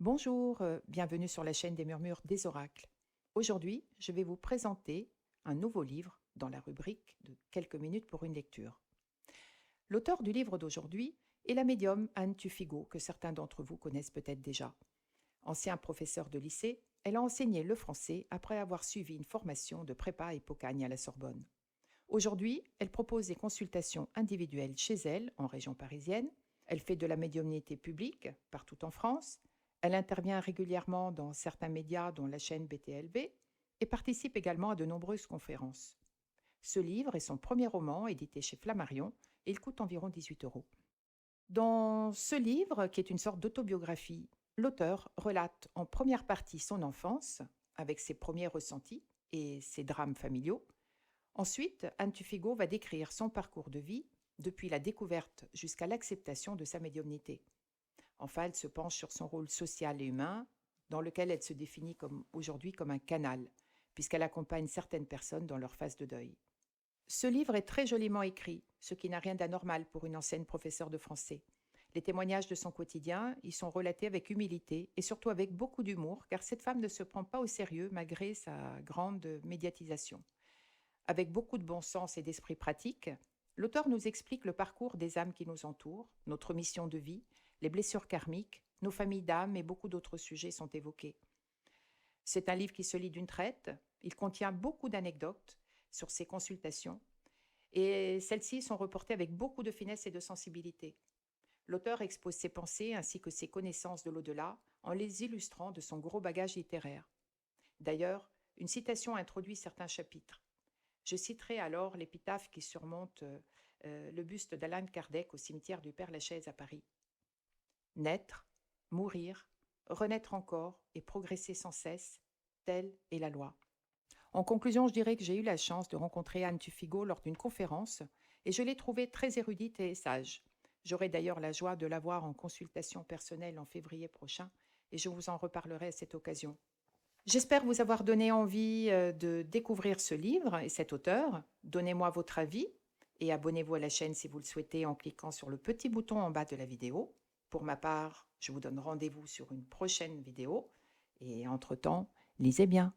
Bonjour, bienvenue sur la chaîne des Murmures des Oracles. Aujourd'hui, je vais vous présenter un nouveau livre dans la rubrique de quelques minutes pour une lecture. L'auteur du livre d'aujourd'hui est la médium Anne Tuffigo, que certains d'entre vous connaissent peut-être déjà. Ancien professeur de lycée, elle a enseigné le français après avoir suivi une formation de prépa à Hippocagne à la Sorbonne. Aujourd'hui, elle propose des consultations individuelles chez elle, en région parisienne. Elle fait de la médiumnité publique partout en France. Elle intervient régulièrement dans certains médias, dont la chaîne BTLV, et participe également à de nombreuses conférences. Ce livre est son premier roman, édité chez Flammarion, et il coûte environ 18 euros. Dans ce livre, qui est une sorte d'autobiographie, l'auteur relate en première partie son enfance, avec ses premiers ressentis et ses drames familiaux. Ensuite, Anne Tuffigo va décrire son parcours de vie, depuis la découverte jusqu'à l'acceptation de sa médiumnité. Enfin, elle se penche sur son rôle social et humain, dans lequel elle se définit aujourd'hui comme un canal, puisqu'elle accompagne certaines personnes dans leur phase de deuil. Ce livre est très joliment écrit, ce qui n'a rien d'anormal pour une ancienne professeure de français. Les témoignages de son quotidien y sont relatés avec humilité et surtout avec beaucoup d'humour, car cette femme ne se prend pas au sérieux malgré sa grande médiatisation. Avec beaucoup de bon sens et d'esprit pratique, l'auteur nous explique le parcours des âmes qui nous entourent, notre mission de vie, les blessures karmiques, nos familles d'âmes et beaucoup d'autres sujets sont évoqués. C'est un livre qui se lit d'une traite, il contient beaucoup d'anecdotes sur ses consultations et celles-ci sont reportées avec beaucoup de finesse et de sensibilité. L'auteur expose ses pensées ainsi que ses connaissances de l'au-delà en les illustrant de son gros bagage littéraire. D'ailleurs, une citation introduit certains chapitres. Je citerai alors l'épitaphe qui surmonte le buste d'Alan Kardec au cimetière du Père-Lachaise à Paris. Naître, mourir, renaître encore et progresser sans cesse, telle est la loi. En conclusion, je dirais que j'ai eu la chance de rencontrer Anne Tuffigo lors d'une conférence et je l'ai trouvée très érudite et sage. J'aurai d'ailleurs la joie de la voir en consultation personnelle en février prochain et je vous en reparlerai à cette occasion. J'espère vous avoir donné envie de découvrir ce livre et cet auteur. Donnez-moi votre avis et abonnez-vous à la chaîne si vous le souhaitez en cliquant sur le petit bouton en bas de la vidéo. Pour ma part, je vous donne rendez-vous sur une prochaine vidéo et entre-temps, lisez bien.